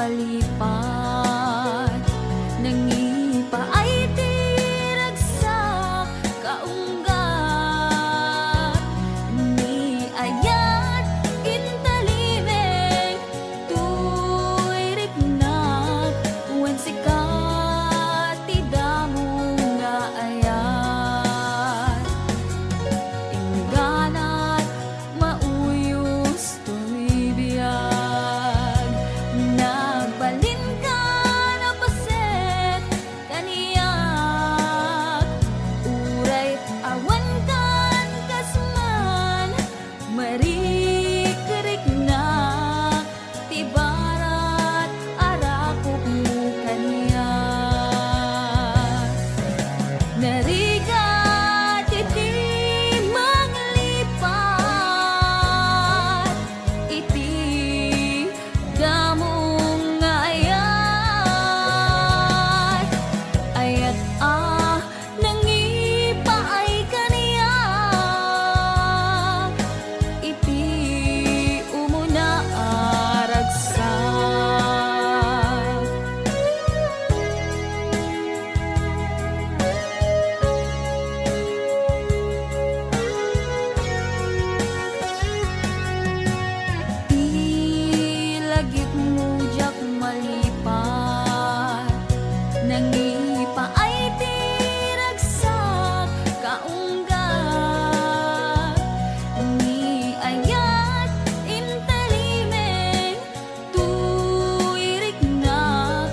malipat, nangipa ay tiragsak kaunggat, ni ayat intalimeng tuy riknak, wen sikat tidamo nga ayat, ingganat mauyos tuy biyag, nagbalin ka na paset kaniyak, uray awan kan kasman, marikerik na tibarat arakok mo kaniyak, narigat iti manglipat, iti damong nga ayat, ayat nangipa ay kaniyak, iti umuna aragsak. Ilagip mo jak malipat, nangipa ay tiragsak kaunggat, ni ayat intalimeng tuy riknak,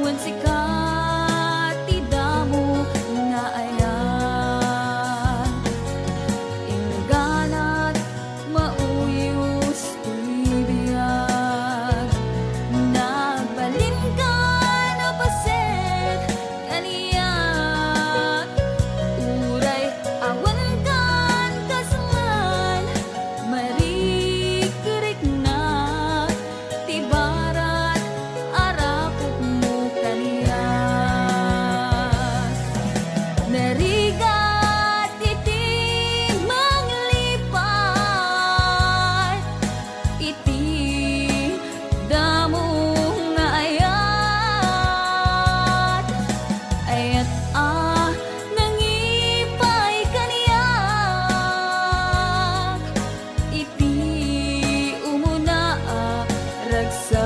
wen sikat tidamo nga ayat, ingganat mauyos tuy biyag, nagbalin ka na paset kaniyak, uray awan kan kasman, marikerik na tibarat arakok mo kaniyak, narigat iti manglipat, iti damong nga ayat, ayat nangipay kaniyak, iti umuna ragsak,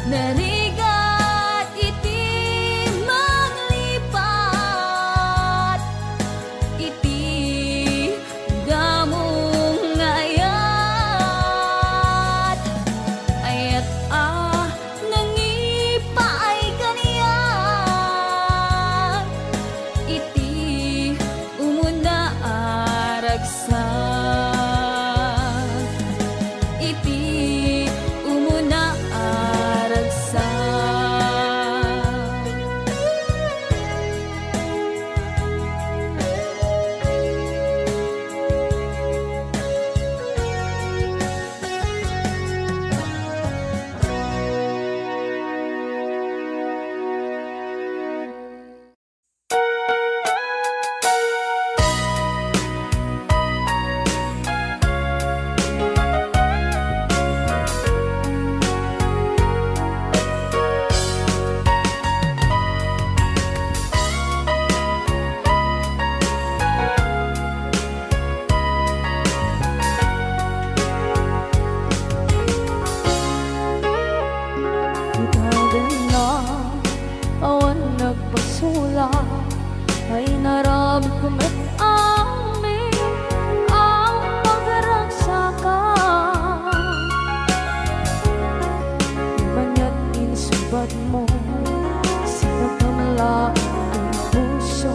narigat iti manglipat, iti damong nga ayat, ayat nangipa ay kaniyak, iti umuna aragsak, iti umuna aragsak. Itagan na awan nagpasula, ay naramit kumit amin ang pagragsakan, manya't insubat mo sinagkamalain ang puso,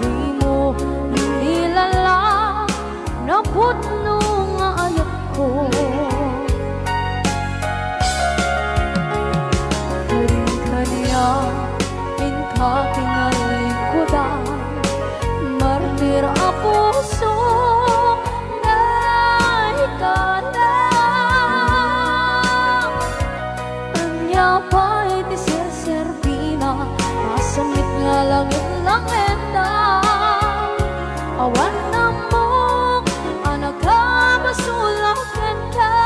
di mo inilala na putno nga ayat ko. Minka kinalikudan, martir a puso na ikanan, anya pa'y tisir-servina, masamit nga langit-langit na awan na mo anak ka masulak ka.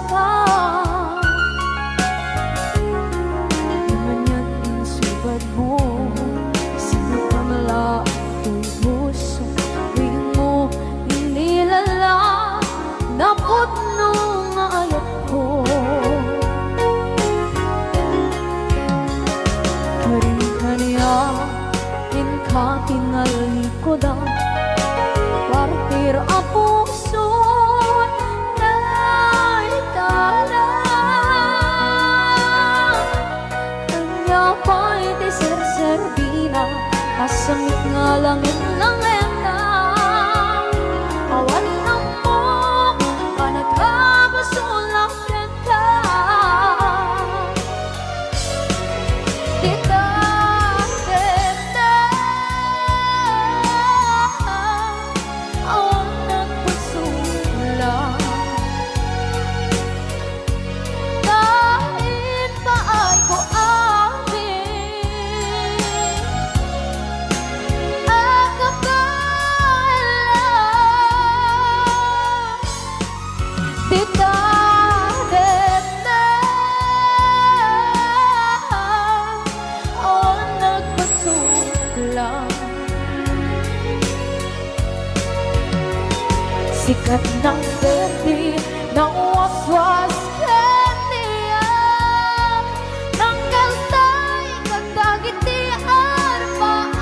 ka. Manyan ang subad mo, sinakamala ako'y puso. Tuwing mo inilala, naputno nga ayok ko. Karin kaniya, ka tingali ko da, partir ang puso na itala. Kanya pa'y di ser-servina, kasamit nga langit ng enda. Awan ang mo, panagkabasulang renta. Dita sikat ng gabi, ng waswas kaniya, ng kaltay, kagdagitian paan.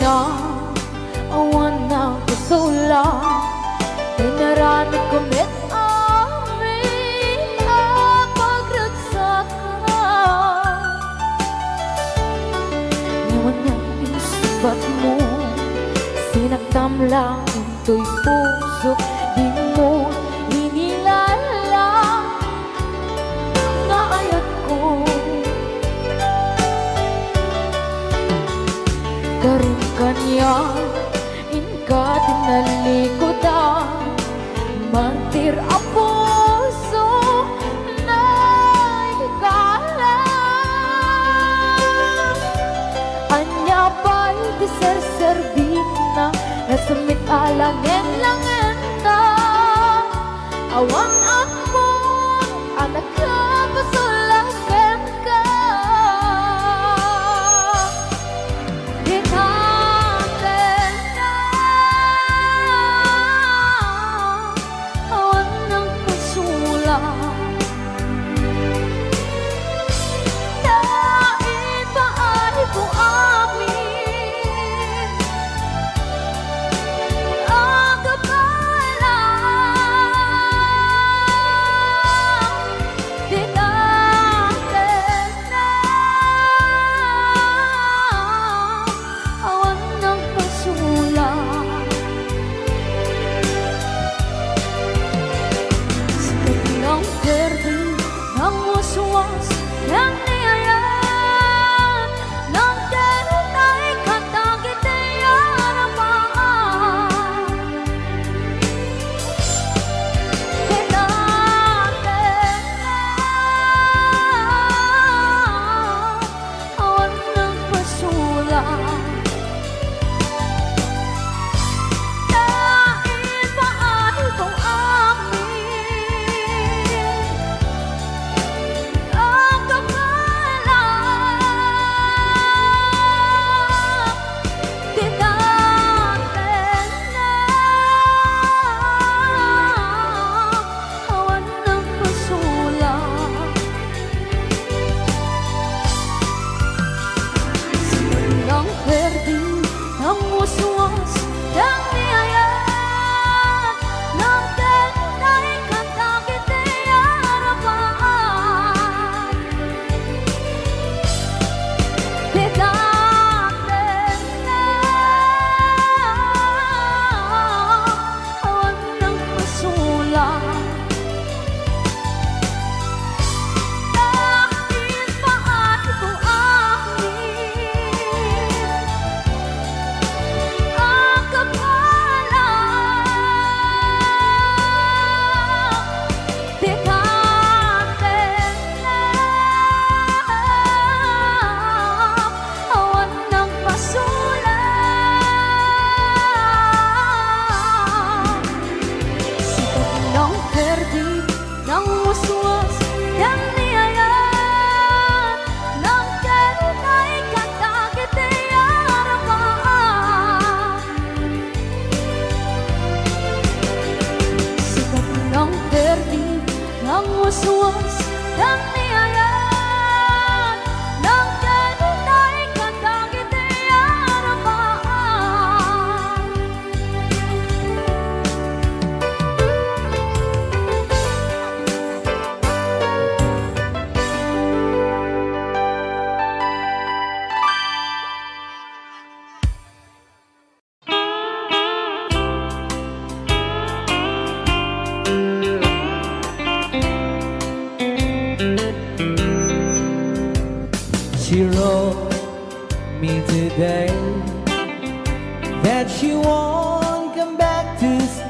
Na awan na kusula, dinarami kumit amin ang pagragsakan. Ngayon niyang pinsubat mo, sinaktam lang into'y puso, di mo inilala nga ayat ko. Karin kanya, inka tinalikodan, mantir ang puso na higala. Anya pa'y di ser-servina, nasamit alangin-langin na. Awang ako, anak ka, pasulakan ka.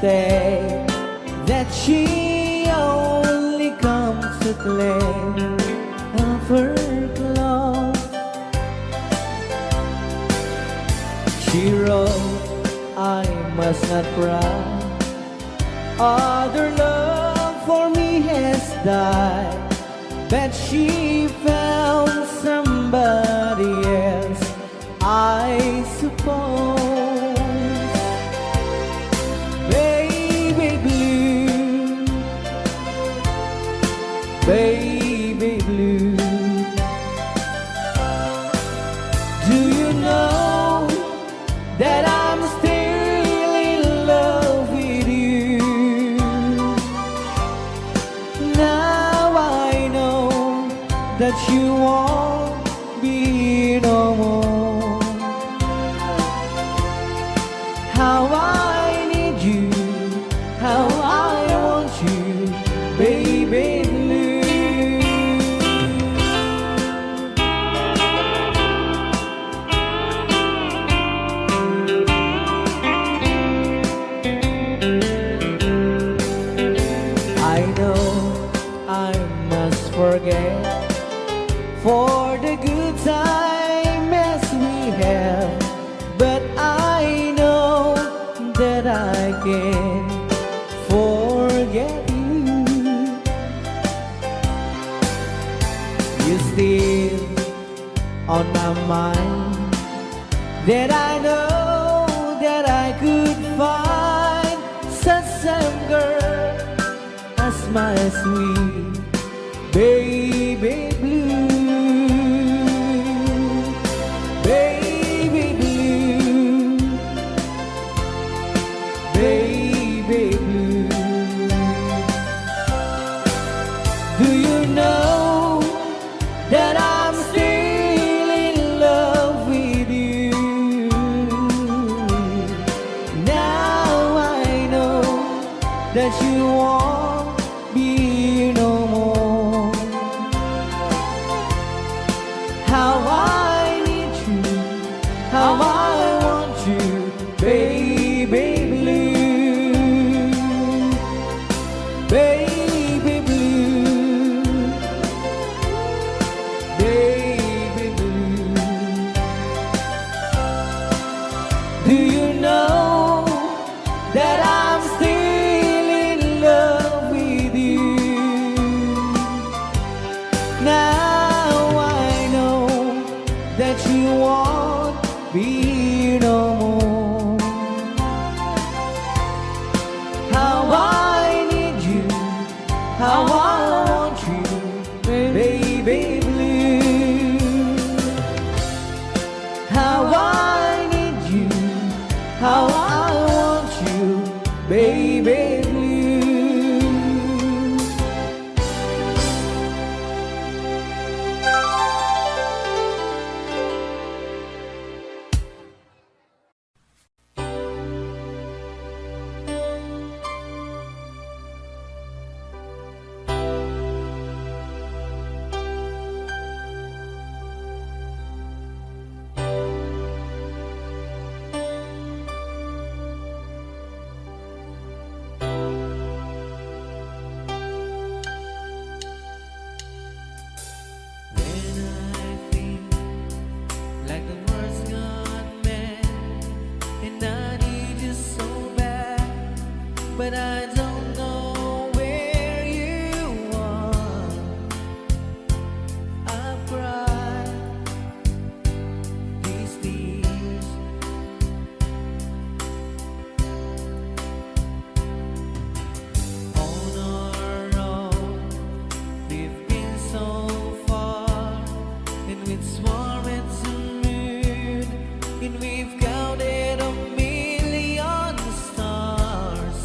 stay, that she only comes to claim of her clothes. She wrote, I must not cry, other love for me has died, but she found somebody else, I suppose. Baby blue, baby blue, do you know that I'm still in love with you? Now I know that you won't be no more. How I need you, how I want you, baby blue. I know I must forget for the good times we have, but I know that I can forget you. You're still on my mind, that I know that I could find such same girl as my sweet baby blue. Baby blue, baby blue, do you know that I'm still in love with you? Now I know that you won't be no more. How I need you, how I want you, baby blue, baby blue, baby blue. Do you know that I'm still in love with you? Now I know that you won't be no more. How I need you, how I want you, baby blue. How I need you, how I want you, baby blue. But I don't know where you are. I've cried these tears. On our own, we've been so far, and we've sworn it's a moon, and we've counted a million stars.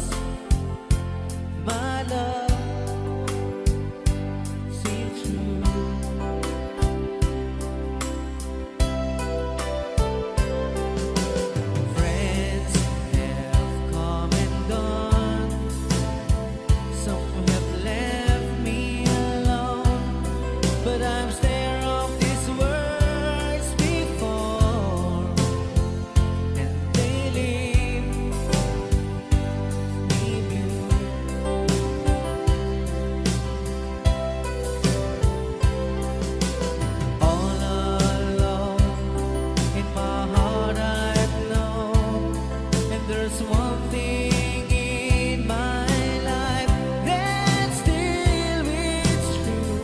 one thing in my life that still rings true.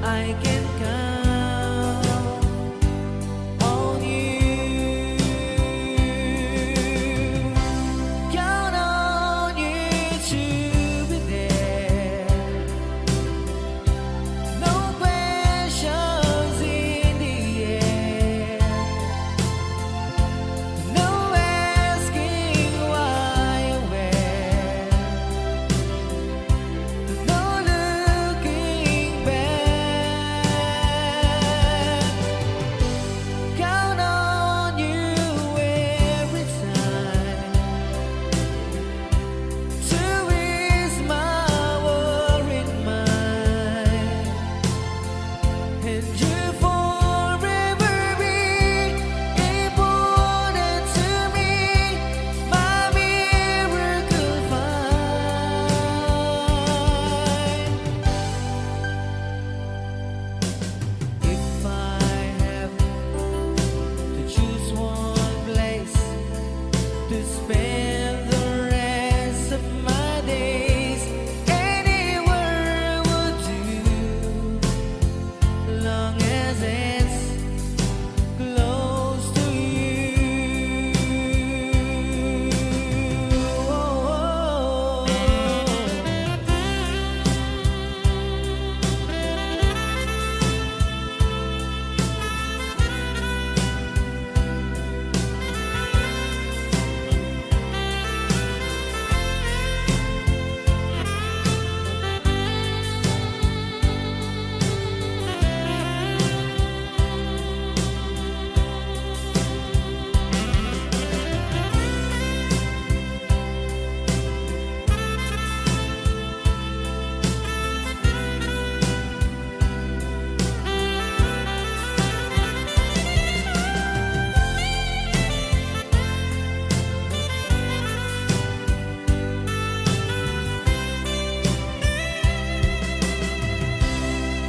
I can count on you. Count on you to be there. No questions in the air. No asking why or where. No looking back. Count on you every time to ease my worried mind. And you forever be important to me, my miracle find. If I have to choose one place to spend the rest of my days, anywhere would do, long as it's close to you.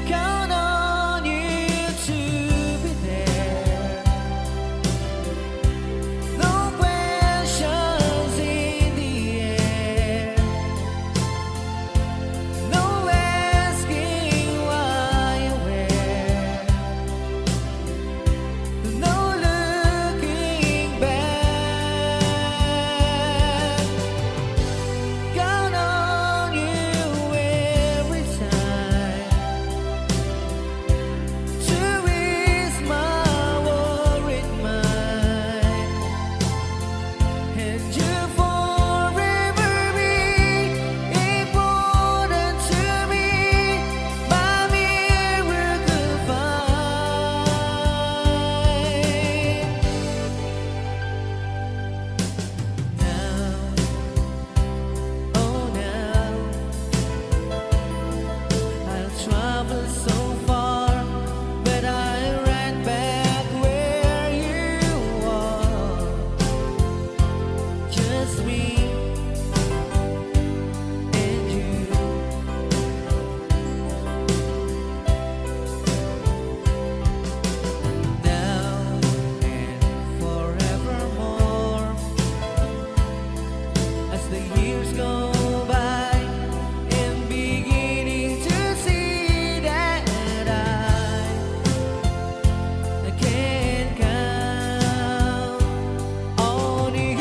Count on you to be there. No questions in the air. No asking why or where. No looking back. Count on you every time to ease my worried mind. And you forever be important to me, my miracle find. Now, oh now, I'll travel so far, but I ran back where you are. Just me and you. Now and forevermore, as the years go by, I'm beginning to see that I can count on you.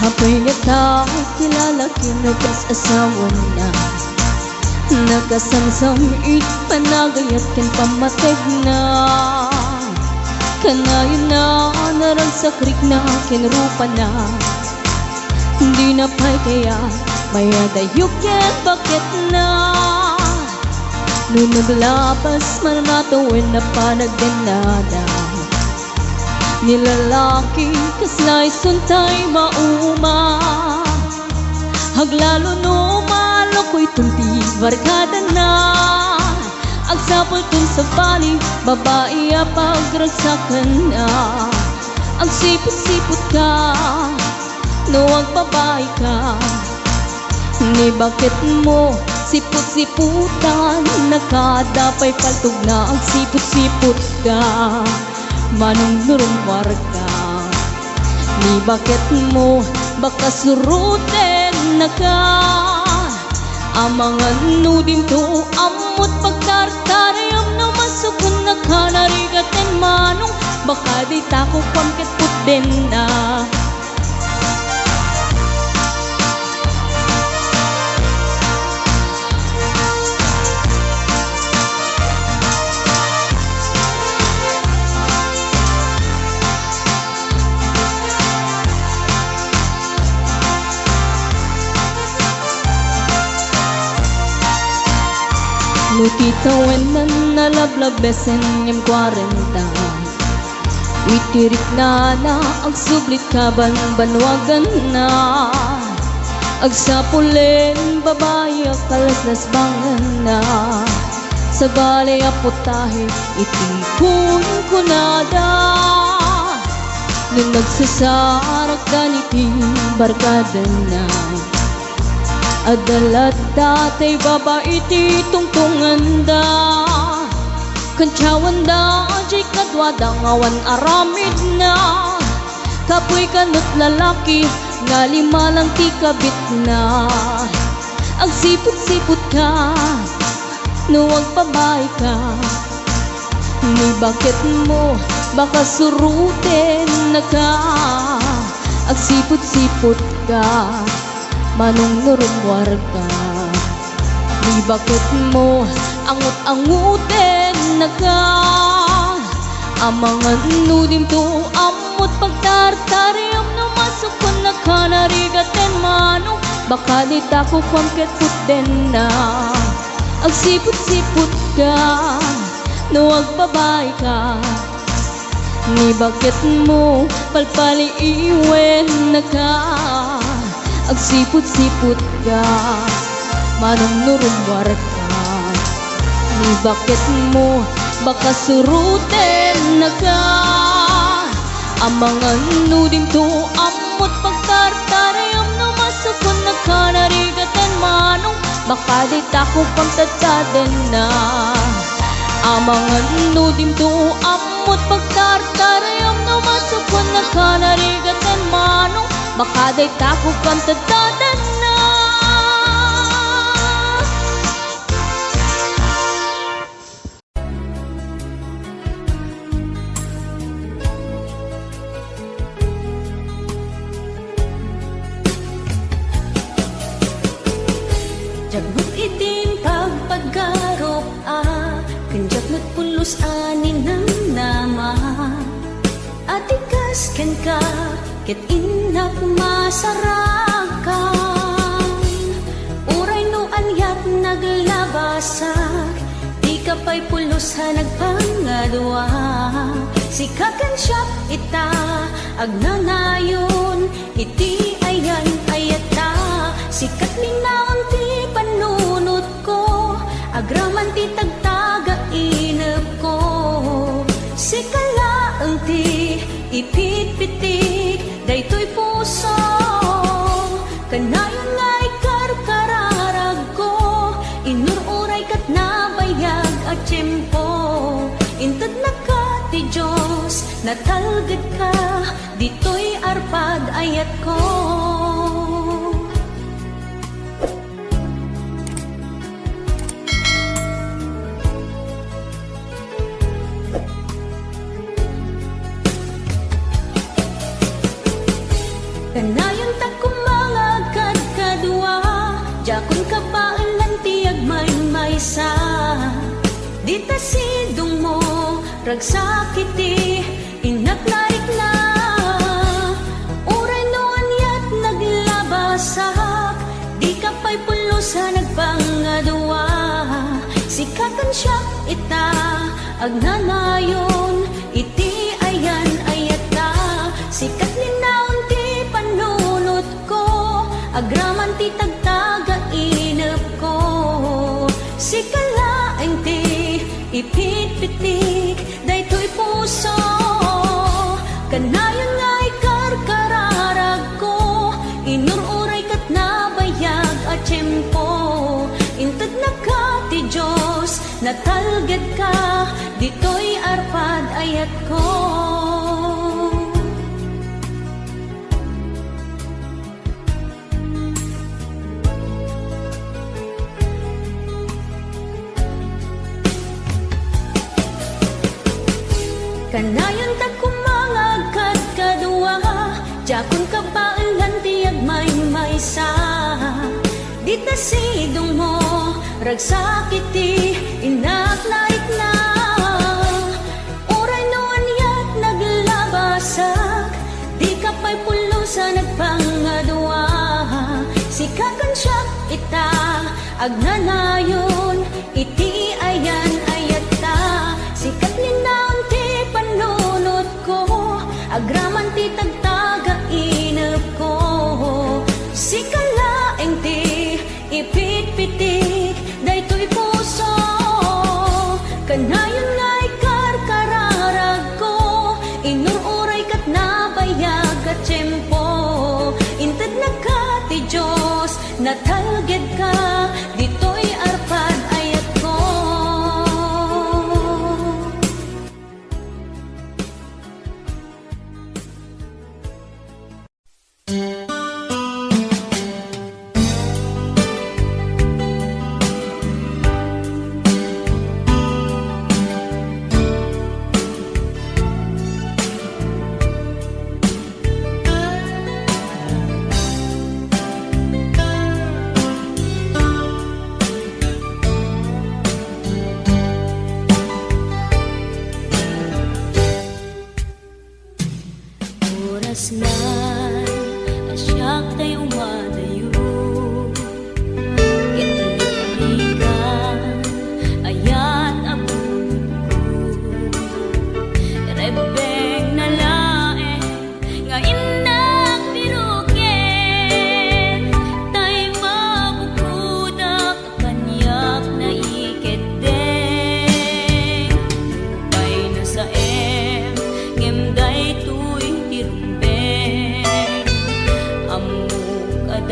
Ako'y nakakilala kinag-asawa na Nakasamsam panagayat ken pamateg na Kanayon na narang sa krik na kinrupa na. Hindi na pa'y kaya may adayukin bakit na. Nung naglabas man natawin na panagdanada. Nilalaki kaslay suntay mauma. Haglalo no maloko'y tunti barkada na. Agsapol tun sa bali, babae pagragsakan na. Ang sipot-sipot ka, no ang babae ka. Ni bakit mo sipot-siputan, nakadapay paltog na ang sipot-sipot ka. Manong nurumwar ka, ni bakit mo baka surutin na ka. Ang mga nudim to amot pagtartarayam na masukun na ka narigatin manong. Baka di tako pangkit putin na. Nutitawan na nalablabesen yung 40. Witirik na ang sublit kaban banwagan na. Agsapulin babae kalaslas bangan na. Sa balay aputahe itikun ko nada. Nung nagsasarak ganiting barkada na. Adalat datay babae ti tungtungan da. Kantsawan da jay kadwada ngawan aramid na. Kapoy kanot lalaki nga lima lang ti kabit na. Ang sipot-sipot ka, no ang babae ka. Ni bakit mo baka surutin na ka. Ang sipot-sipot ka, manong nurumwar ka. Ni bakit mo angut-angutin na ka. Ang mga nudim to amot pagtartarayam na masukon na ka narigatin manong. Baka di tako pangkit putin na. Ang sipot-sipot ka, no ang babae ka. Ni bakit mo palpaliiwen na ka. Ang sipot-sipot ka, manong nurumwar ka. Ni bakit mo baka surutin na ka. Ang mga nudim to amot pagtartarayam na masukon na ka narigatin manong. Baka di tako pangtadsaden na. Ang mga nudim to amot pagtartarayam na masukon na ka narigatin manong. Baka di tako pangtadsaden na. Jagbut itim pagpaggarop kanjak nagpulos anin ng nama. Atikas ken ka ket inak masarakan. Uray no anyat naglabasak, di ka pa'y pulos ha nagpangadwa. Sikakan siya ita agnanayon, iti ayan ayata. Sikat minaon ti panunot ko, agraman ti tagtaga inep ko. Sikalaang ti ipit-pitik, daytoy puso. Kanayon nga'y karkararag ko, inururay kat nabayag at tiyempo. Intad na ka ti Diyos, natalgad ka, dito'y arpad ayat ko. Kanayon ta kumangagad kadwa, jakon kapailan tiyag maysa. Dita sidong mo, ragsakiti, Inaklarik na uray no anyat naglabasak, di ka pa'y pulo sa nagpangadwa. Sikatan siya ita agnanayon, iti ayan ayata. Sikat ni naon ti panunot ko, agraman ti tagtaga inep ko. Sikalaeng ti ipit-pitik, daytoy puso. Kanayon nga ikarkararag ko, inururay kat nabayag at tiyempo. Inted na ka ti Diyos, natalged ka, dito'y arpad ayat ko. Kanayon ta kumangag kat kadwa, jakon ka baalan tiyag may-maysa. Di ta sidong mo, ragsakit ti inaklarik na. Uray no anyat naglabasak, di ka pa'y pulo sa nagpangadwa. Sikakan siya ita agnanayon, iti ayan ayata. Sikat ni naon ti panunot ko, agraman ti tagtaga inep ko. Sikalaeng ti ipit-pitik, daytoy puso. Kanayon nga ikarkararag ko, inururay kat nabayag at tiyempo. Inted na ka ti Diyos, natalged ka, dito'y arpad ayat ko. Oras na asyak tayo madayo, italikan ayan abun ko. Rebeng na lae nga inak piruken, tay mabukudak kanyak na iketeng. Pay na sa ngemday tuy tirumben, amuk at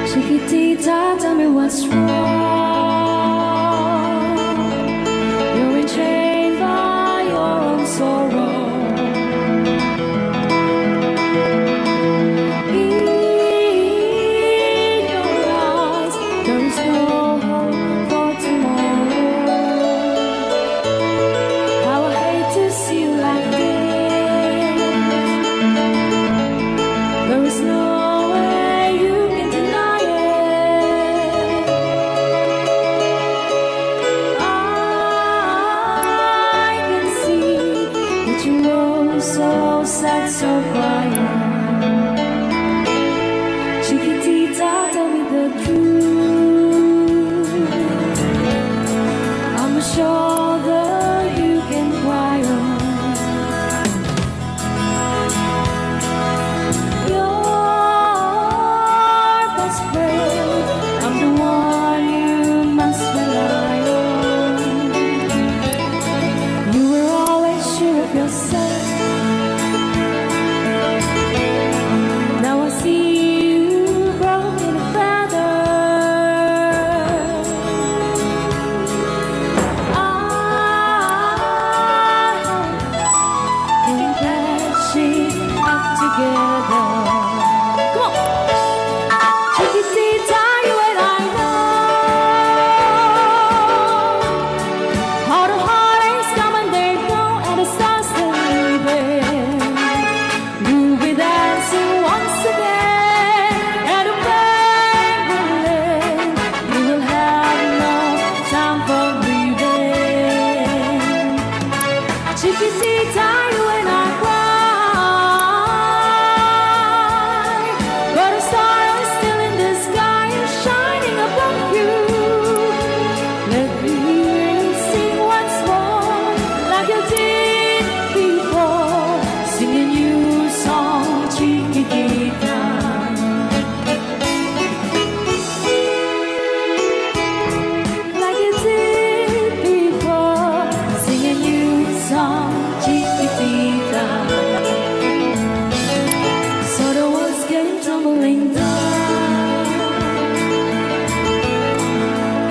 Chiquitita, tell me what's wrong. You're enchained by your own sorrow. In your eyes, there is no hope for tomorrow. How I hate to see you like this. There is no way you can deny it. I can see that you were so sad, so quiet. Chiquitita, tell me the truth. I'm a shoulder you can cry on. Your best friend, I'm the one you must rely on. You were always sure of yourself. Now I see you broken a feather. And patching up together. Come on, Chiquitita, you and I know how the heartaches come and they go, and the stars are leaving. You'll be dancing once again, and the pain will end. You will have no time for breathing. Chiquitita, you and I cry, but a star is still in the sky and shining above you. Let me hear you sing once more, like you did before. Sing a new song, Chiquitita. Like you did before. Sing a new song, Chiquitita. So the walls came tumbling down,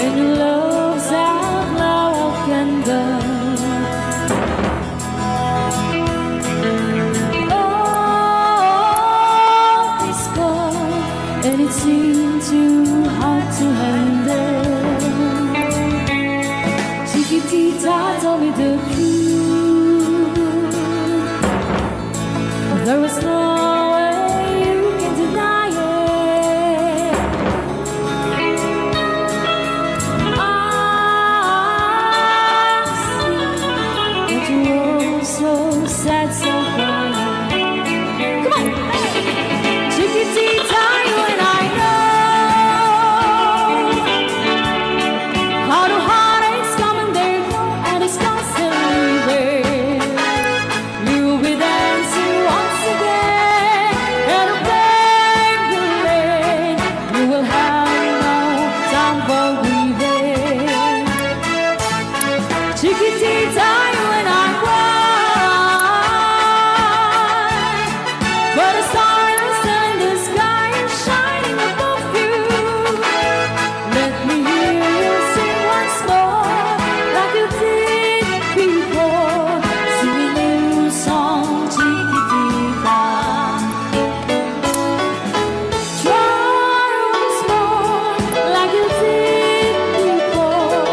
and your love's outlaw of candle. Oh, it's cold, and it seemed too hard to handle. Chiquitita, tell me the truth. There was no way you can deny it. I see that you were so sad, so quiet. Come on, Chiquitita, you and I know how the heartaches come and they go, and the stars are leaving. You'll be dancing once again, and the pain will end. You will have no time for grieving. Chiquitita, you and I cry, but a star is in the sky and shining above you. Let me hear you sing once more, like you did before. Sing a new song, Chiquitita. Try once more, like you did before.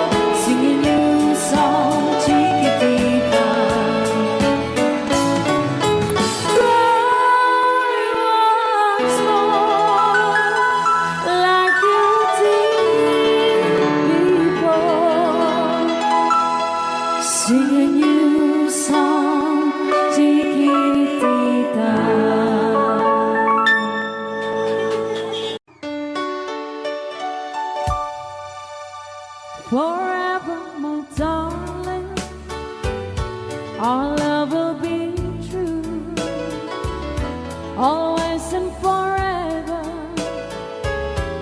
Sing a new song, Chiquitita. Try once more, like you did before. Sing a new song, Chiquitita. Forever, my darling, our love will be true. Always and forever,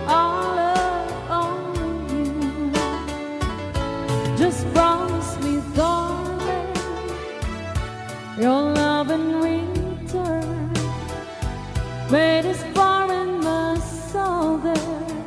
our love only you. Just promise me, darling, your love in return. Wait as far in my soul there.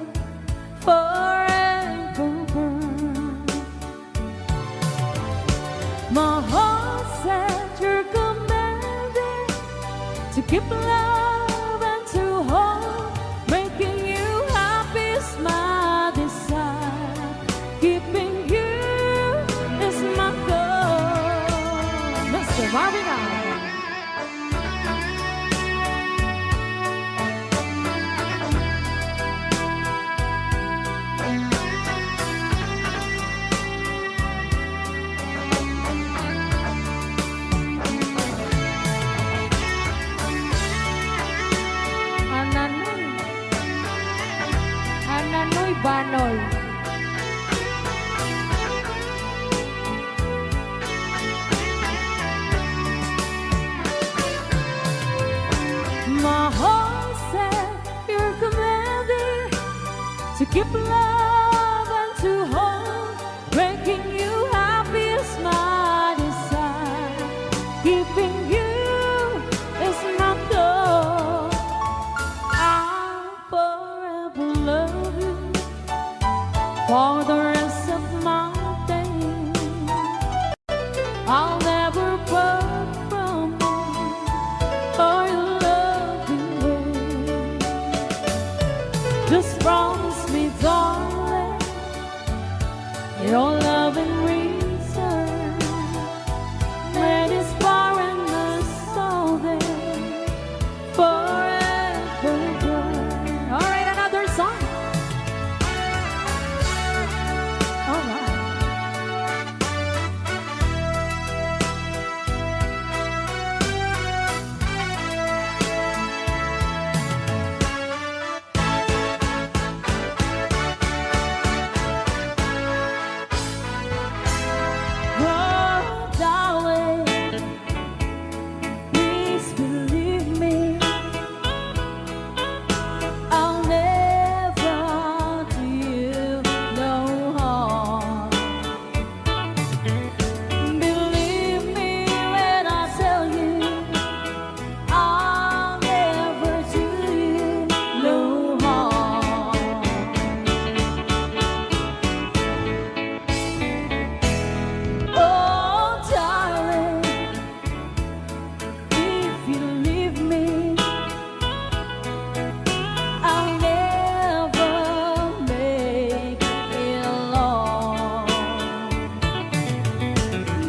keep love and to hold, making you happy is my desire. Keeping you is my goal. Mr. Marvin Allen. Ananoy Banoy. My heart said you're commanding to keep love and to hold, making you happy is my desire. Keeping you is my goal. I'll forever love you for the rest of my days. I'll never part from you or your loving way. Just promise me, darling, your love in return. Let it far and all day forever burn. All right, another song. All right. Oh, darling, please believe me. I'll never do you no harm. Believe me when I tell you, I'll never do you no harm. Oh, darling, if you leave me, I'll never make it long.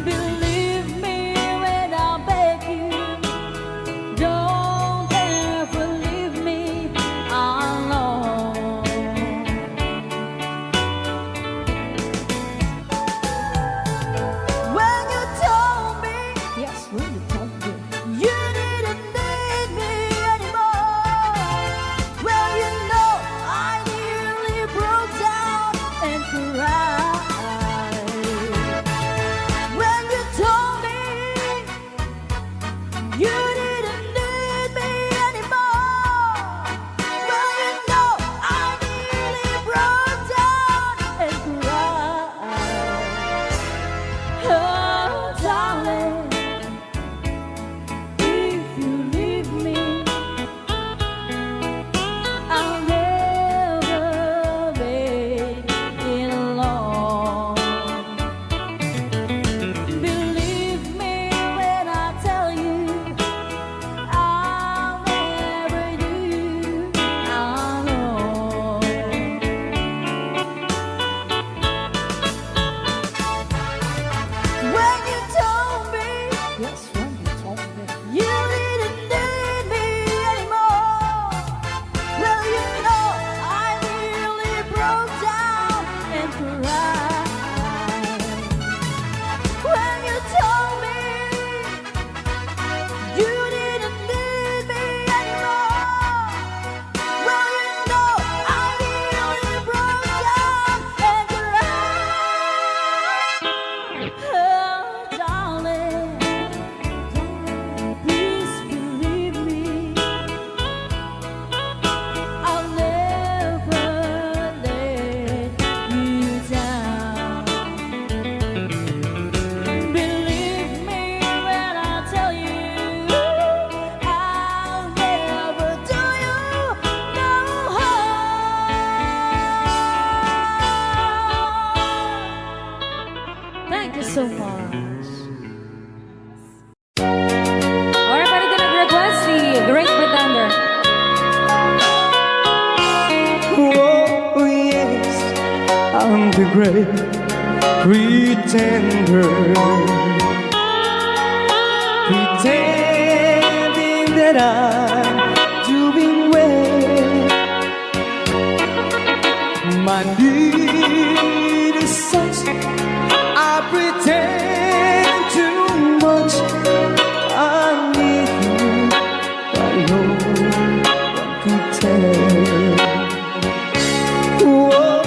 Believe me when I beg you, don't ever leave me alone. When you told me, yes, when you told me, you didn't need me anymore. Well, you know, I nearly broke down and cried. When you told me you didn't need me anymore. Well, you know, I nearly broke down and cried. Oh, darling, if you leave me, I'll never make it alone. Believe me when I tell you, I'll never do you alone. When you told me, yes, when you told me, you didn't need me anymore. Well, you know, I nearly broke down and cried. When you told me you didn't need me anymore. Well, you know, I nearly broke down and cried. Oh, darling, please believe me. I'll never let you down. Believe me when I tell you, I'll never do you no harm. Thank you so much. Alright, para din nag-request si Grace the great pretender, pretending that I'm doing well. My need is such, I pretend too much. I need you, but no one could tell. Oh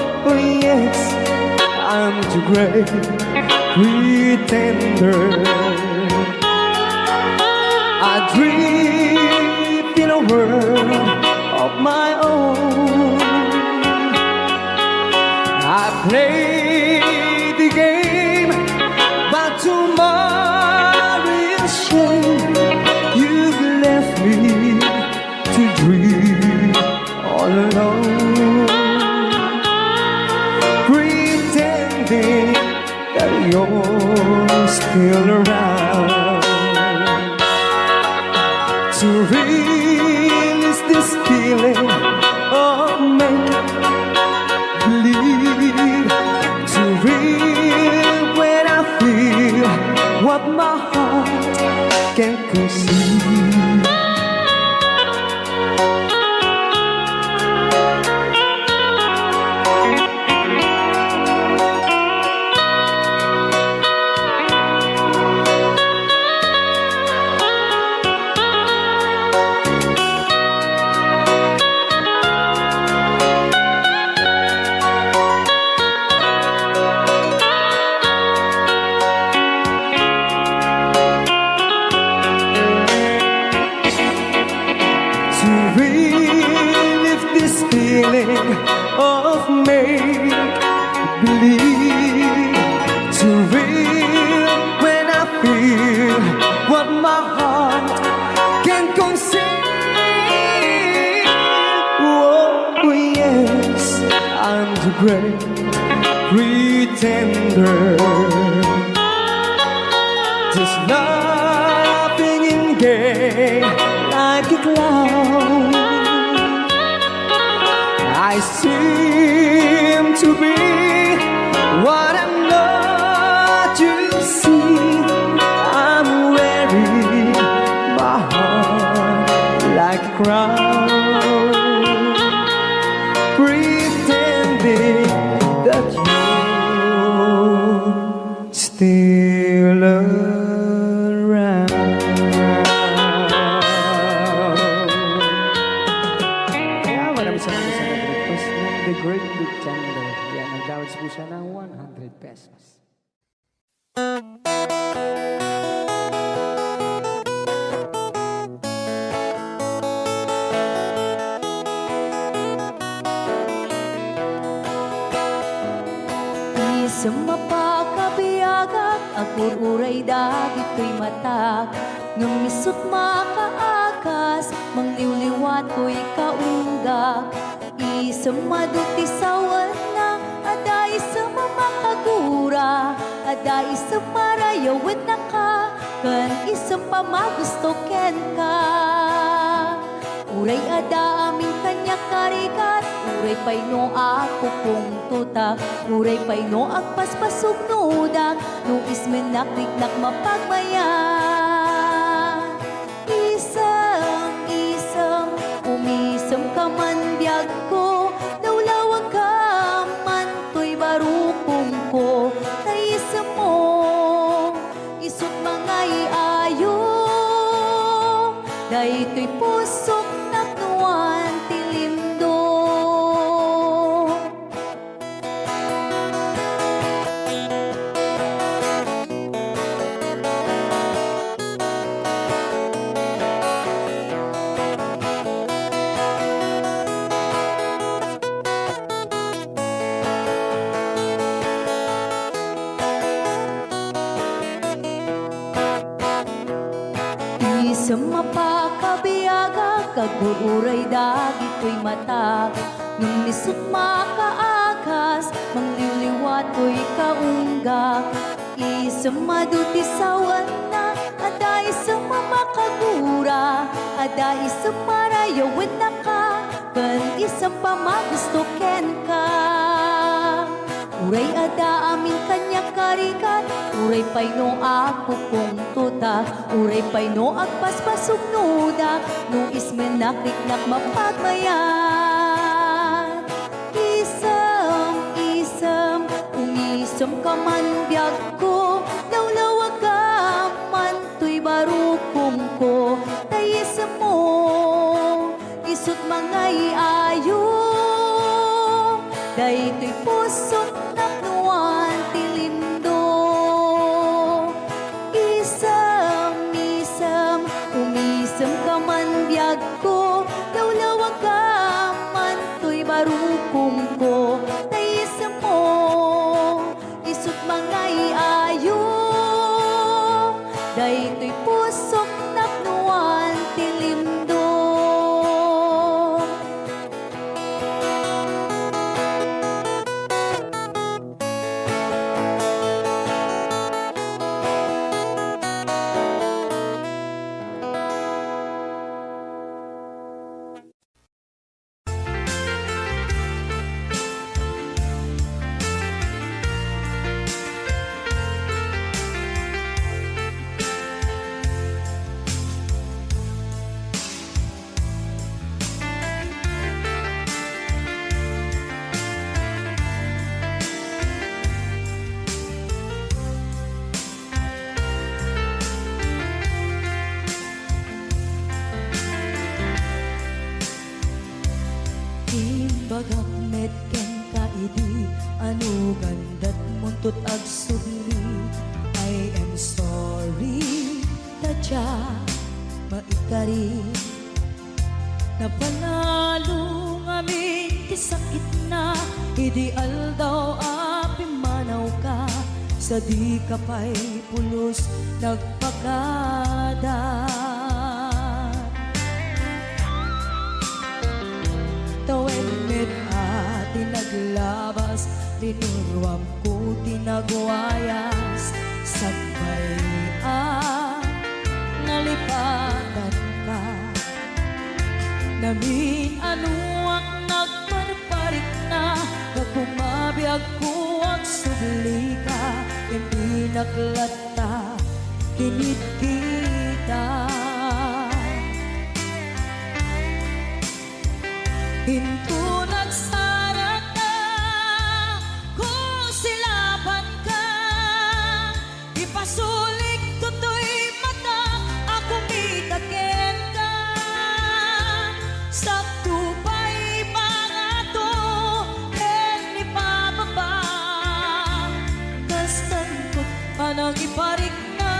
yes, I'm the great pretender. I dream in a world of my own. I play the game, but tomorrow is shame. You've left me to dream all alone, pretending that you're still around. To release this feeling of make-believe, to real when I feel what my heart can conceive. To relive this feeling of make-believe, to real when I feel what my heart can conceive. Oh yes, I'm the great pretender, just laughing in gay like a clown. I seem to be what I'm not, you see. I'm wearing my heart like a crown, pretending that you're still around. Kaya maraming salamat sa nag-request ng The Great Pretender. Yan, nag-downloads po siya ng 100 pesos. Sa mapakabiyagak, agur-uray dagit ko'y matak. Nang misut makaakas, mangliwliwat ko'y kaunggak. Isang maduti sawan na, ada isang mamakagura, ada isang marayawit na ka, kan isang pamagusto ken ka. Uray ada aming kanya karikat, uray pay no ako kung tutak, uray pay no agpaspasog nudak, no ismenakliknak mapagmayan. Isang, umisam ka man biyag ko, naulawag ka man to'y barukong ko, naisam mo, isot mga iayo, dahi to'y pusok naknuan tilindo. Sa mapakabiyaga, kagururay dagit ko'y matak. Nung nisot makaakas, mangliwliwat ko'y kaunggak. Isang maduti sawan na, ada isang mamakagura, ada isang marayawin na ka, kan isang pamagusto ken ka. Uray ada amin kanya karikat, uray pay no ako kong tuta, uray pay no agpaspasog nuda, no ismen nakiknak mapagmayan. Isam, umisam ka man biyag ko, lawlawag ka man to'y barukong ko, tayisam mo, isut mangay ayo, day to'y pusok naknuan tilindo. Isam, umisam ka man biyag ko, lawlawag ka man to'y barukong ko, tayisam mo, isut mangay ayo, day to'y pusok naknuan tilindo. Imbagak metken kaidi, ano gandat muntot ag sudli. I am sorry, tadya maikari. Napanalo ngamin ti sakit na, ideal daw api manaw ka, sa di ka pa'y pulos nagpakada. Tawenmet ati naglabas, tinurwam ko tinagwayas, sagbay nalipatan ka. Namin anuak nagparparik na, nagpumabiyag ko ang subli ka, hindi naglata, kinit kita. Hinto nagsarag na, kung silaban ka, ipasulik tutoy mata, ako mitakin ka. Sa tupay mga to, ken ipababa, kastan ko anang iparik na,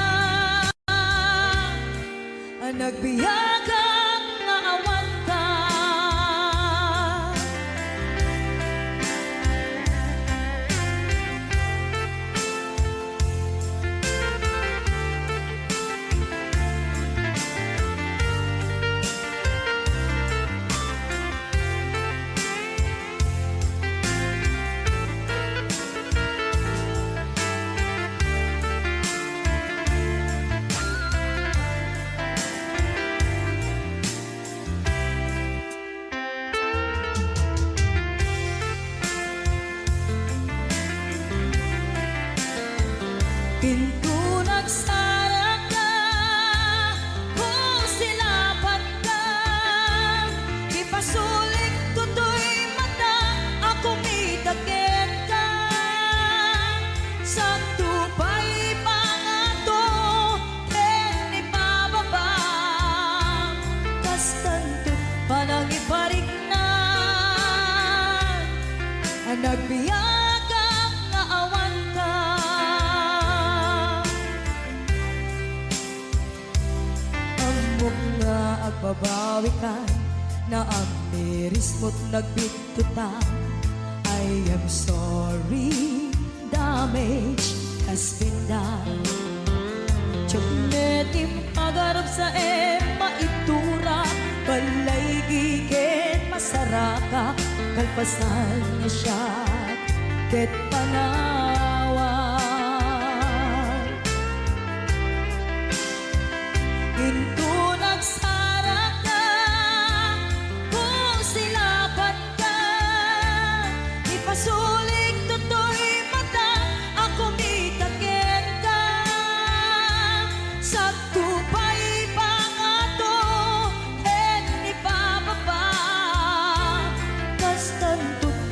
ang nagbiyagang nga awan ka. Pinto nagsarag na, kung silaban ka, ipasulik tutoy mata, ako mitakin ka. Sa tupay mga to, ken ipababa, kastan to panang iparik na, ang nagbiyagang nga awan ka. Nga agbabawi ka, na ang miris mo't nagbitutan. I am sorry, damage has been done. Tiyagnetim agarap sa maitura, balay gigit masaraka, kalpasan niya siya, ket panawan. Hinto nagsarag na, kung silaban ka, ipasulik tutoy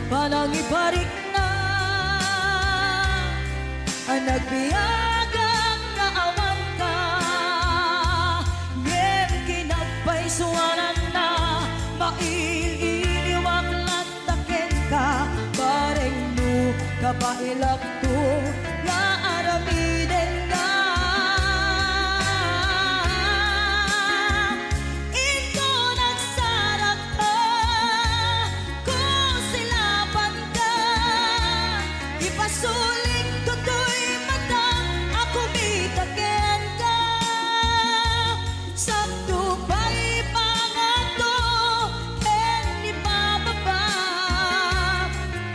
panangiparik na ang nagbiyagang na awan ka ngem kinagpaisuanan na maililiwag lataken ka bareng mo kapailak to nga aramiden ka ito nagsarak ka kung silapan ka ipasuling tutoy matang ako mitaken ka sabdo ba'y pangato ken ni bababa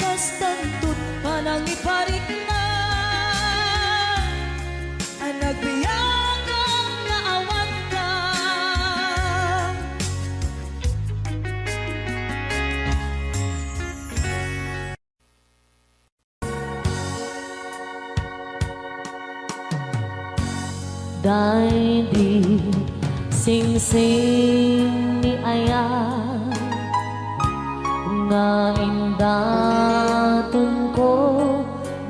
kastantut panangiparik na ang nagbiyagang naawan ka Dahil di sing-sing ni Aya nga indatun ko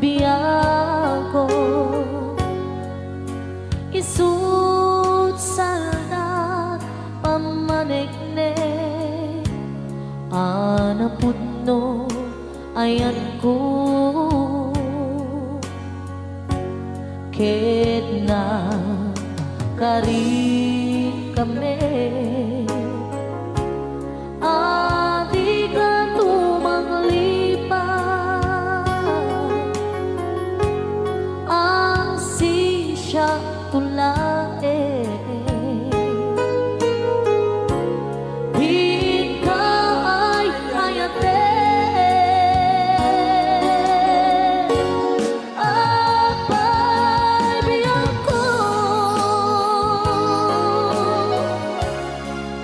biyako isut salda pamanikne anaputno ayan ko ket na kari kami adi ka tumanglipat ang sisya tulae di ka ay hayate apay biyang ko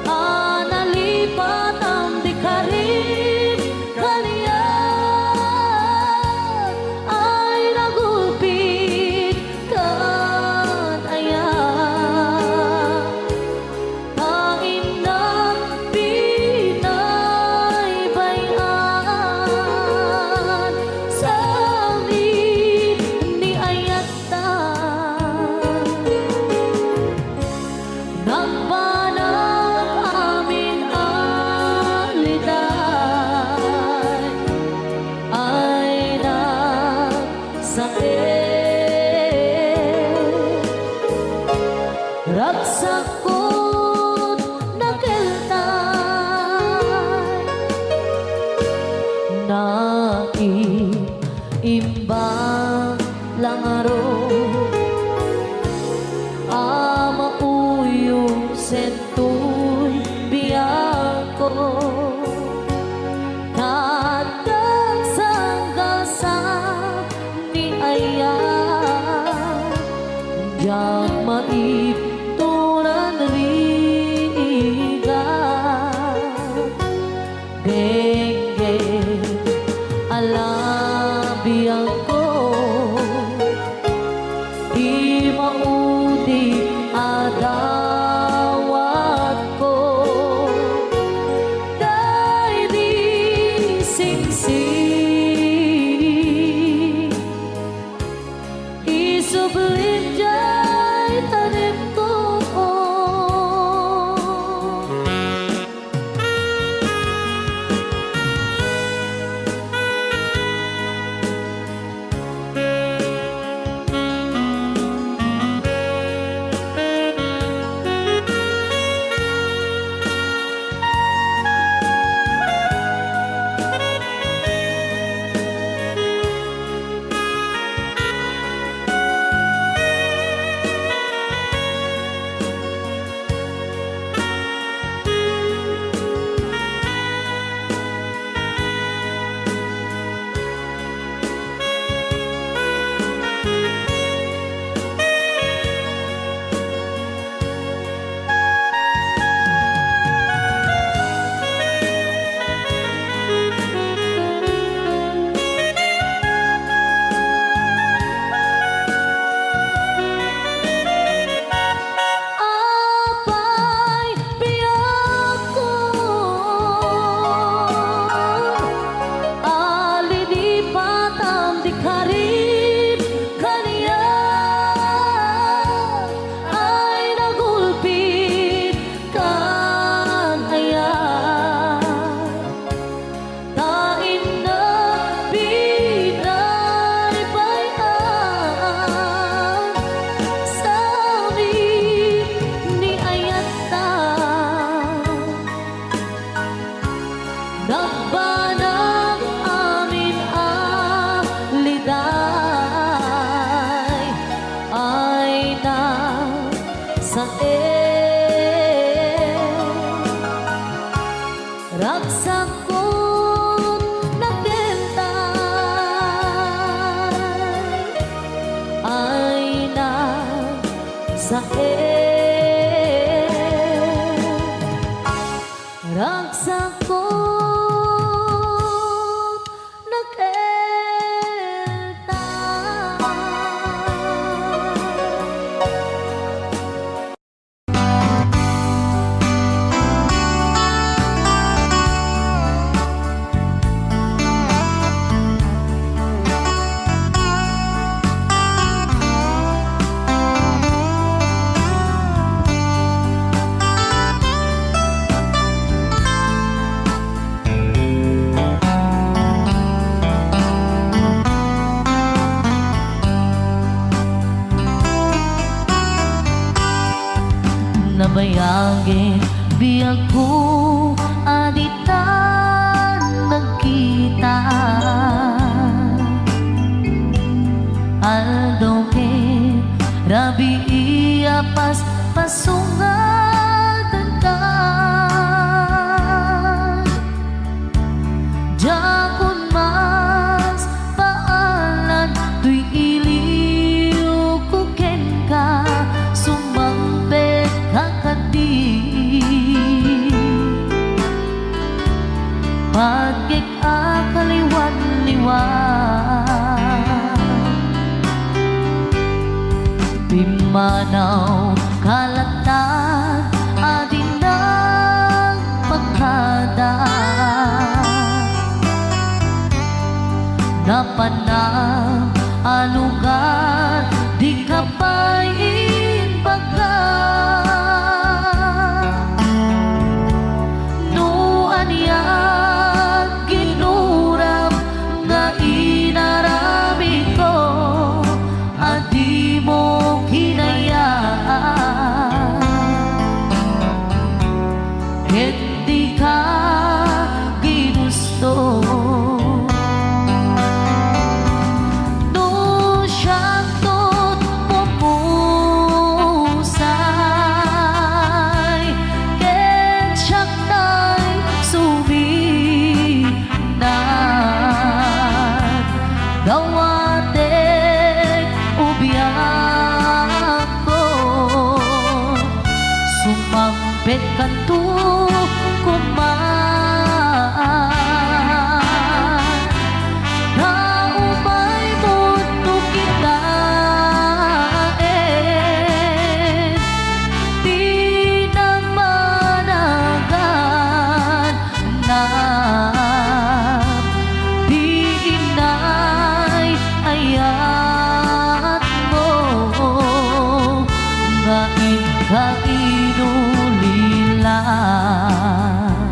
analipat ang di karin kaliyan ay nagulpit kan ayan kain ng pinaybayan sa amin ni ayatan nagbanang amin aliday ay nagsakit ragsakot nakeltay naiimbang langaro ama uyong sentoy biyako tatag sanggasa ni Aya yang maipturan riga dengge alabiyang ko di maudi adawat ko dahil di singsing isublim jay tanim ko di karib kaniya ay nagulpit kan ayan tain na pinaribayan sabi ni ayata nagbanang amin aliday ay na sa ragsak ko nagbentay ay na sa ragsak ko nabayagin biyag ko aditan nagkita aldo ke rabi iya pas pasungatan ka jakun mas paalan tuy iliw kuken ka sumampe kakadi pagkik akaliwan-liwan pimanaw kalatan adin ng pagkada napanang alugar di kapain pagka nuan yan ginuram nga inarami ko adi mo hinayaan hindi ka ginusto dawatek ubiyak ko sumampet kanto kumaan na umay mundo kita di na managan na ayat mo nga ikainulilan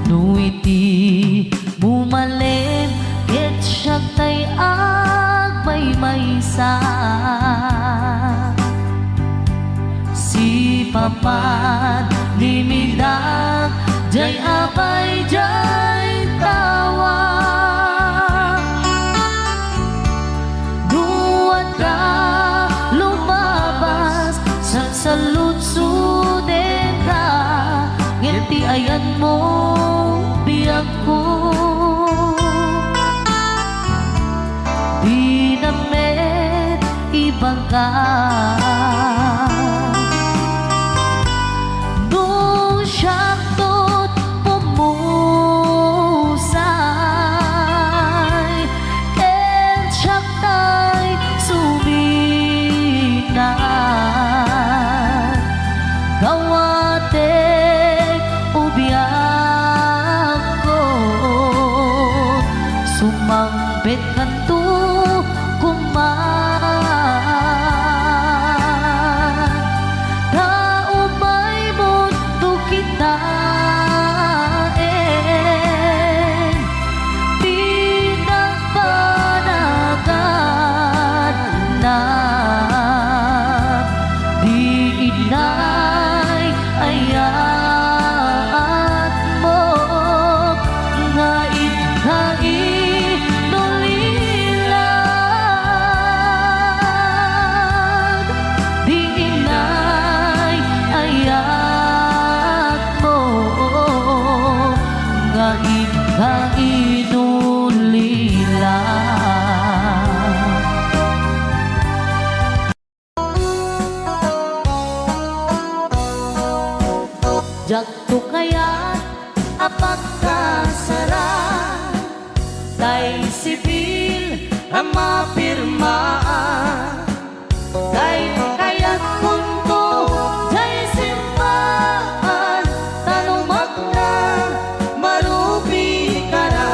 nuiti bumalin ket siya tay agmay-maysa si papat limidak jay abay jay tawa ka. Nung siya'y pumusay, ken siya'y suminan, gawatek ubiyak ko, sumangbet kanto kuman, kaumay mundo kita pinagpanagan na di inay ayat mo nga inulilan, di inay ayat mo nga inulilan. Jagto kaya't apagkasara, tay sibil ang mapirmaan, tay kaya't kunto, tay simbahan, talumak na marubi ka na.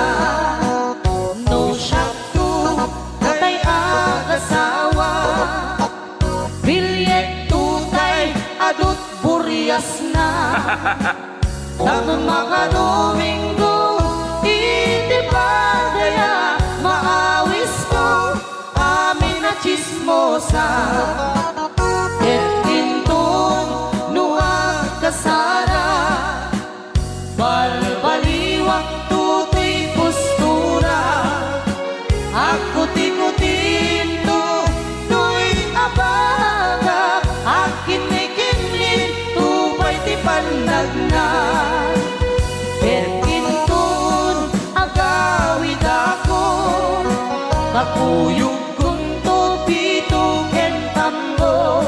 No syakto, tay agasawa, bilyet tutay adut buryas na. Tanong mga Domingo, hindi pa daya maawis ko amin na chismosa. Et intong nuwag kasara, balbaliwak tutoy postura, ako tikutin to to'y abagap, akin may kinlin tupay ti pandagnan. Perkintun agawid ako, kakuyog kong tupito ken tambo,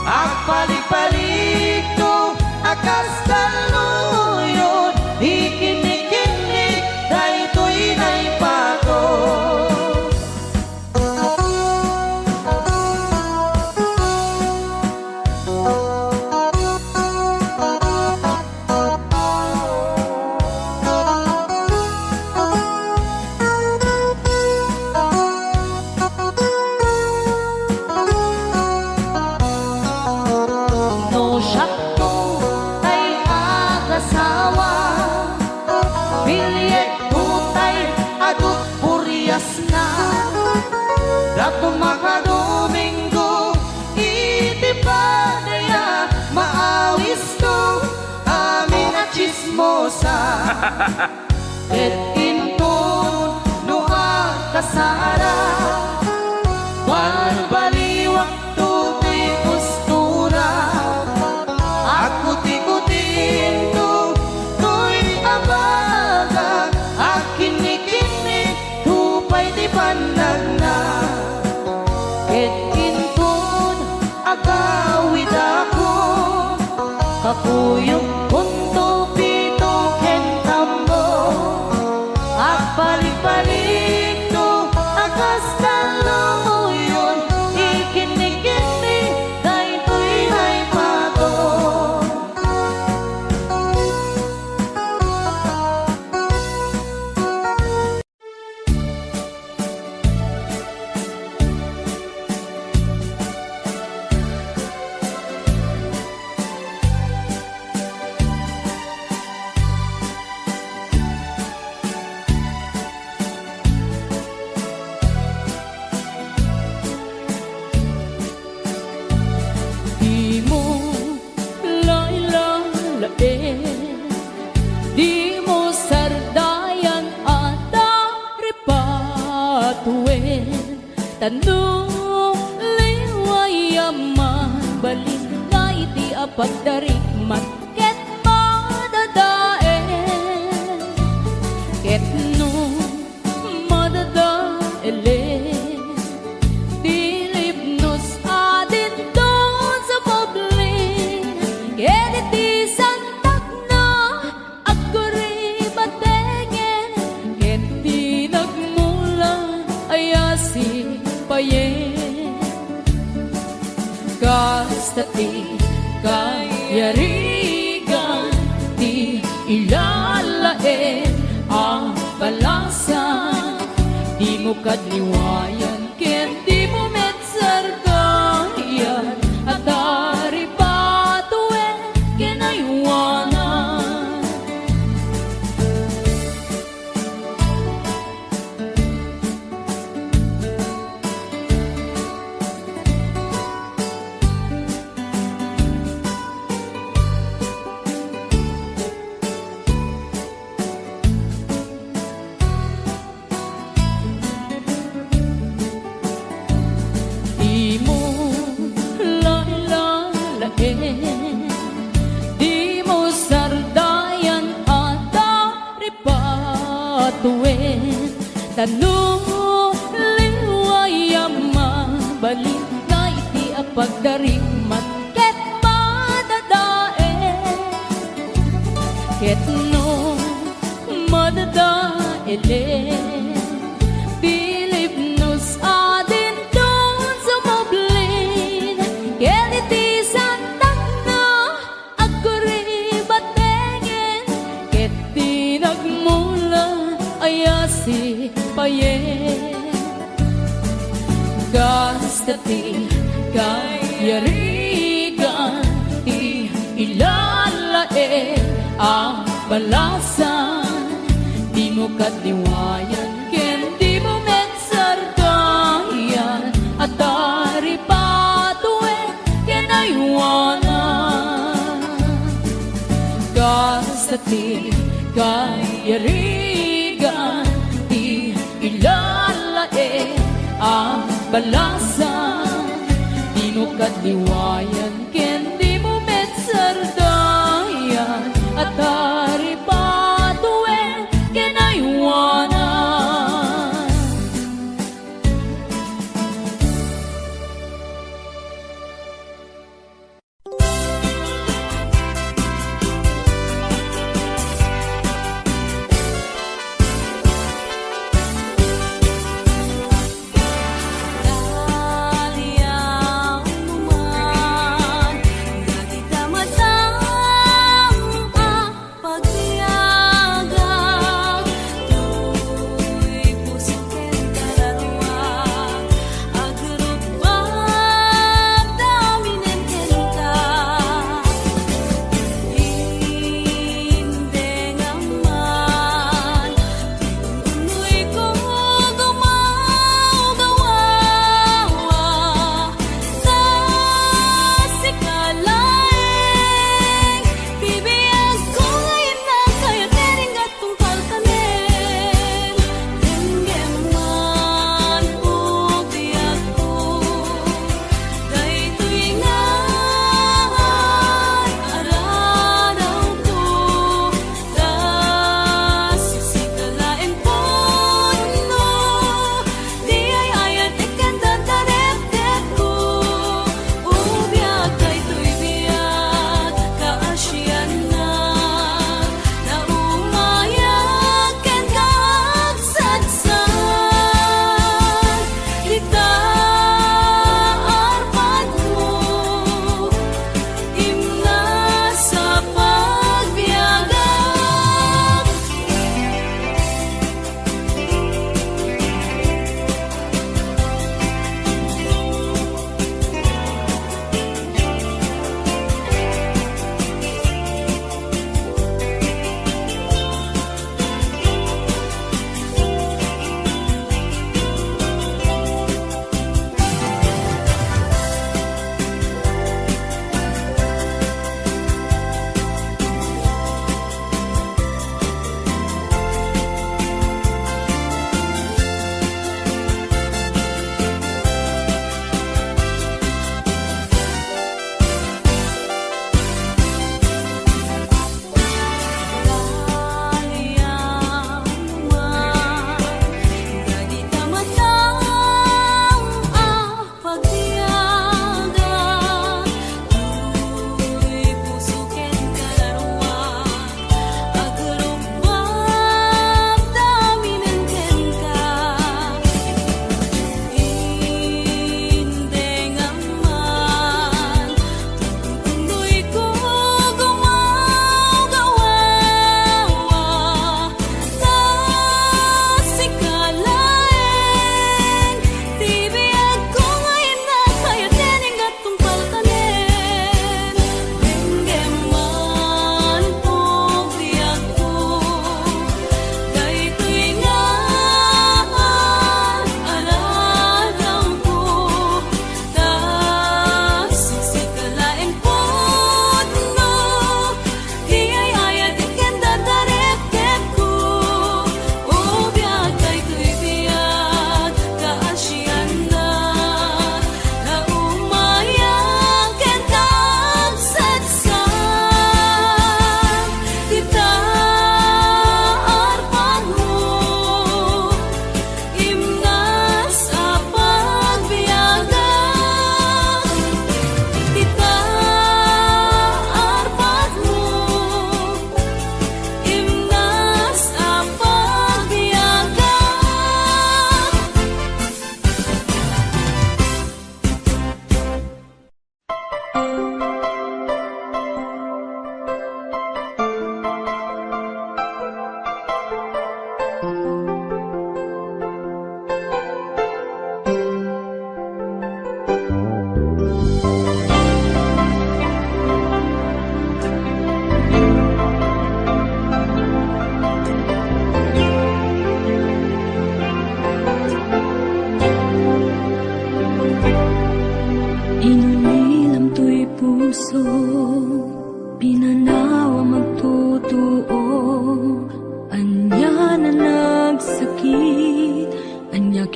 agpalik-palik to akas taluyon, ikinik-kinik daytoy naipato. No syakto tay agasawa, bilyet tutay adut buryas na. Dato mga Domingo, iti pa daya maawis to amin na chismosa. Et intun nuwag kasara, balbaliwak tutoy postura, ako tikutin to to'y abaga, akin ikinig tupay di pandagna. Et intun agawid ako, kakuyog kunto pito ken tambo, agpalik-palik to akas taluyon, ikinig-kinig daytoy naipato. Di mo lailalain, di mo sardayan at ripatuin, tanong liwayaman balik kay di apagdarikmat ket madadaen, ket no madadaelen, di libnos Basta ti kayarigan, ti ilalain ang balasan. Di mo kadliwayan, ken di mo metsargayan, at dari patuen kinayuanan. Di mo lalalain, di mo sardayan at dari patuin. Tanong liwayang mabalik na iti apagdaring man ket madadae. Ket no madadaele, Pilipnos adin doon sa moblin. Ket iti santak na agkuribatengin, ket di nagmula ayasi payen. Gasta ti kayarigan, ti ilalain ang balasan. Di mo kadliwayan, ken di mo metsargayan, at dari patuen kinayuanan. Gasta ti kayarigan, ti ilalain ang balasan. Di mo kadliwayan, ken di mo metsardayan, at dari patuen kinayuanan. Daliang naman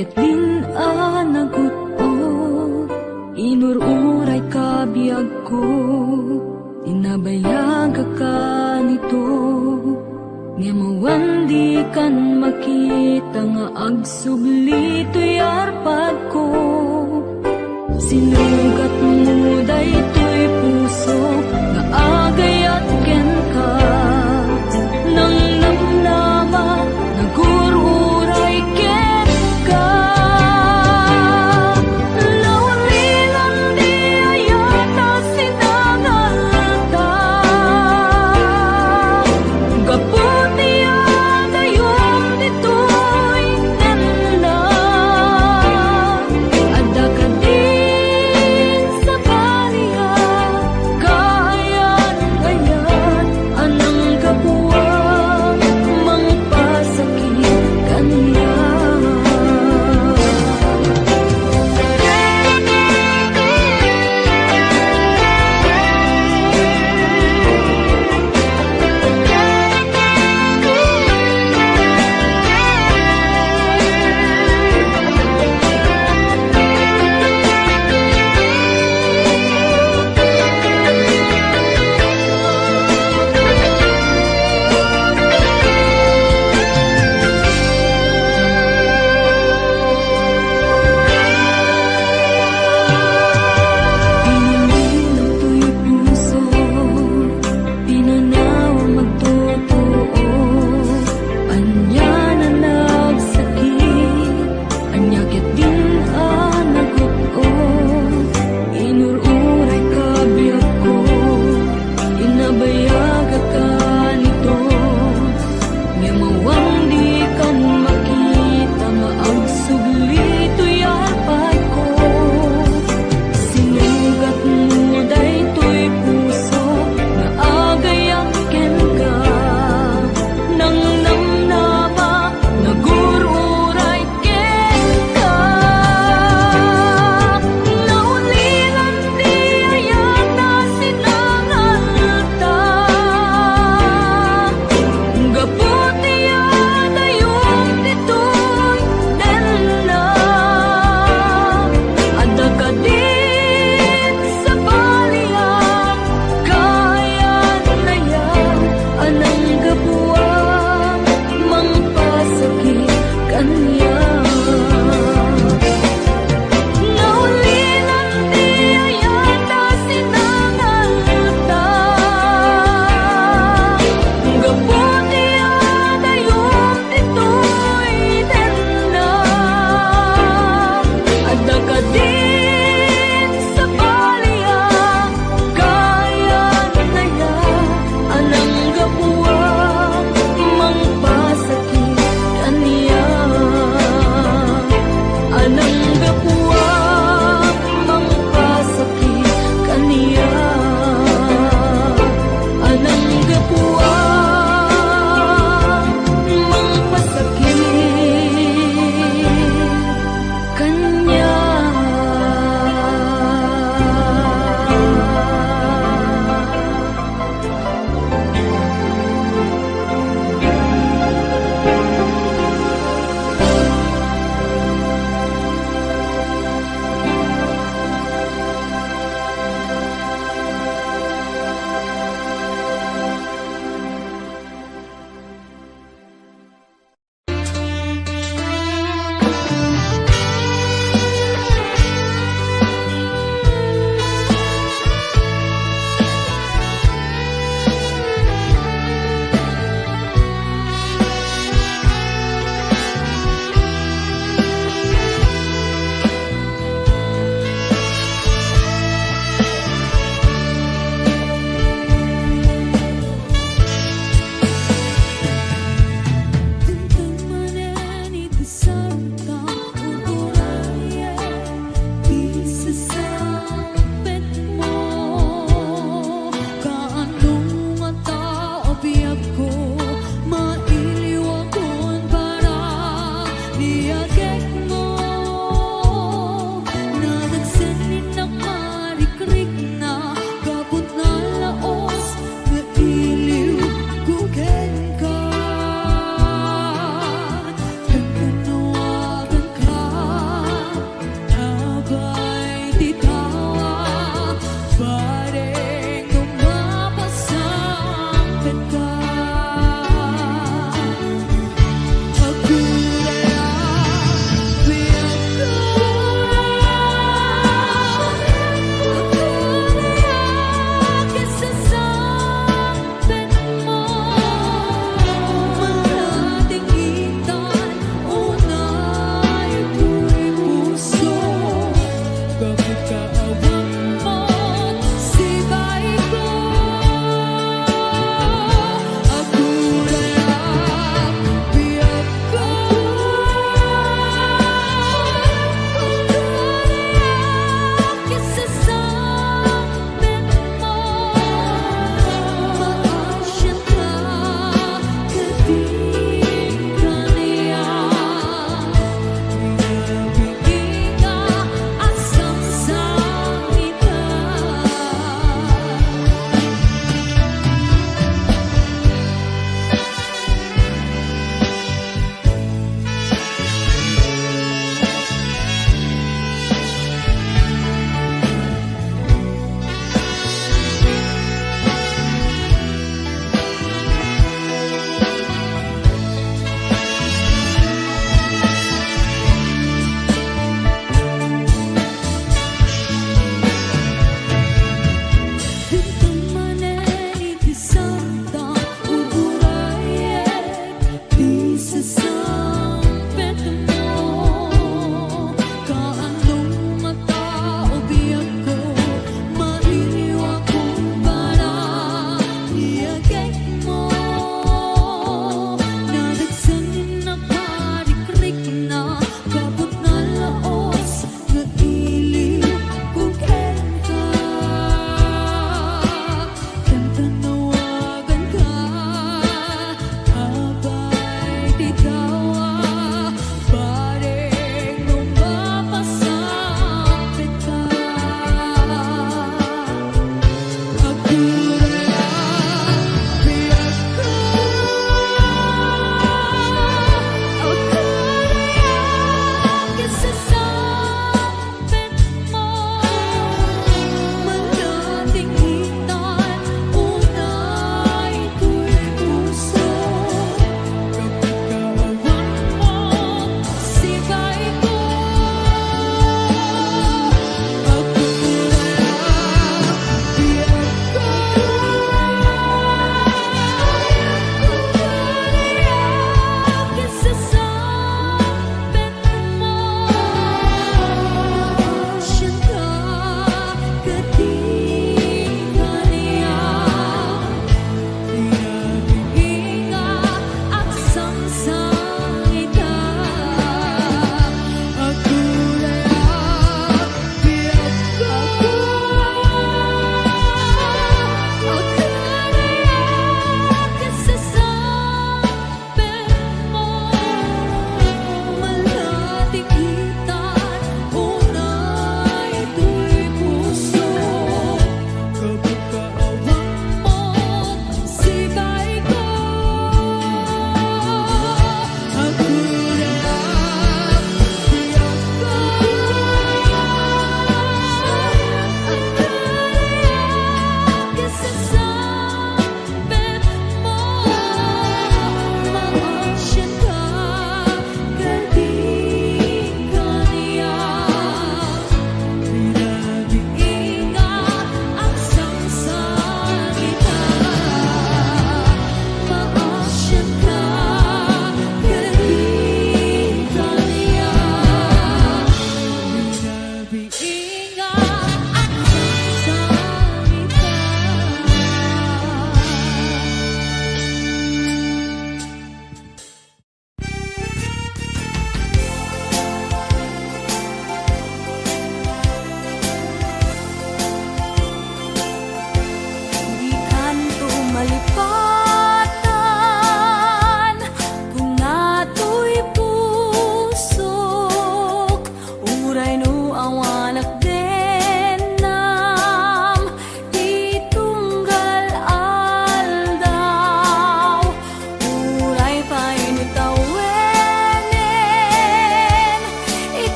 ket din anagutot, inururay ka biyag ko, tinabayag ka nito, nga mawandi kan makita nga agsubli to'y arpad ko. Sinugat mo daytoy puso nga agayat ken ka, nang namnama nagururay ken ka. Lawalilan di ayata sinangalta, gaputi adayom ditoy nanda, adda ka din sa baliya, kayan-kayan anang kapuwang mangpasakit kaniya. Piniliw to'y puso, pinanaw magtotoo, anya na nagsakit, anya ket din anagutot, inururay ka biyag ko, inabayag ka nito, nga mawandi kan makita nga agsubli to'y arpad ko. Sinugat mo daytoy puso nga agayang ken ka, nang namnama nagururay ken ka. Naulilan di ayata sinangalta, gaputi adayom ditoy nanda, adda ka din sa baliya, kayan-kayan anang kapuwang mangpasakit kaniya. Naulilan di ayata sinangalta, gaputi adayom ditoy nanda, adda ka din sa baliya, kayan-kayan anang kapuwang mangpasakit kaniya. Anang kapuwang mangpasakit kaniya, anang kapuwang mangpasakit kaniya.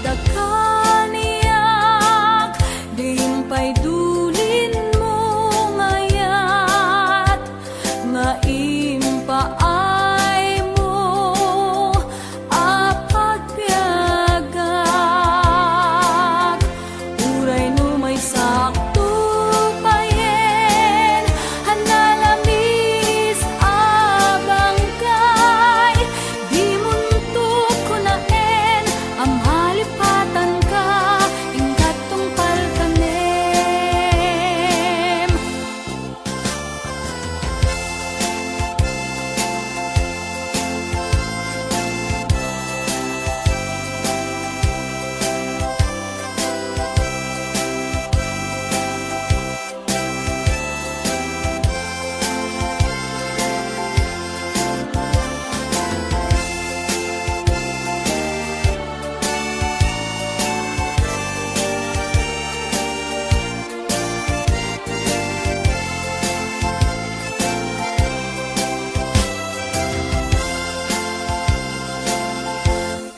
dakaniyak, dihimpay dulin mo ngayat, nga impaay mo apagpiagak. Uray no may sakto payen, hanalamis abang kay, di muntok ko naen, amhalipatan ka, ingkat tungpal kanem.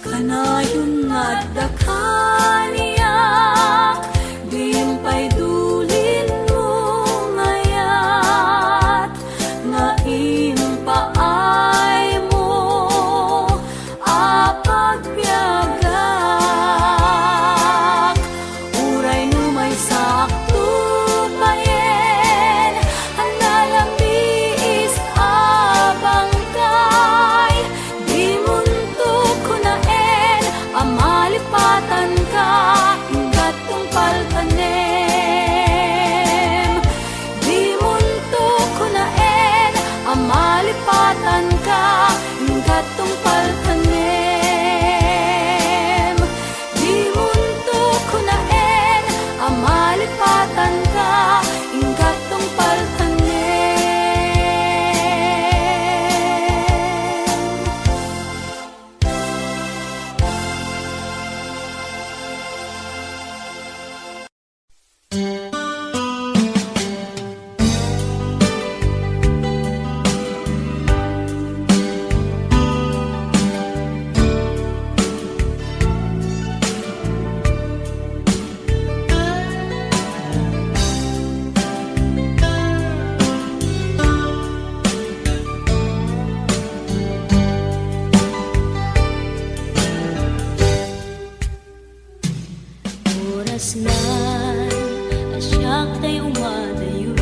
Kanayon nga dakaniyak, dihimpay dulin mo ngayat, nga impaay mo apagpiagak. Uray no may sakto payen, hanalamis abang kay, di muntok ko naen, amalipatan ka, ingkat tungpal kanem. Di muntok ko naen, amalipatan ka, ingkat tungpal kanem. Di muntok ko naen, amalipatan ka, ingkat tungpal kanem. Oras na asyak tayo umadayo,